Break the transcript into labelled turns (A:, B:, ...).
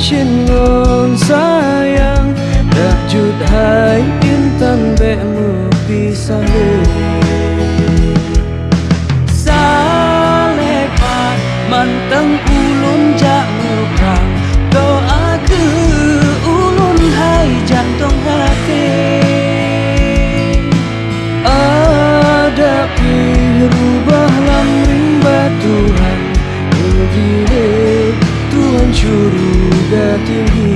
A: chin ngon sayang dah jut hai intan be mu pisah le salepa mantang ulun jak ngeprang doa ke ulun hai jantung hati ada pi rubah lamring batuhan bila Tuhan curug tinggi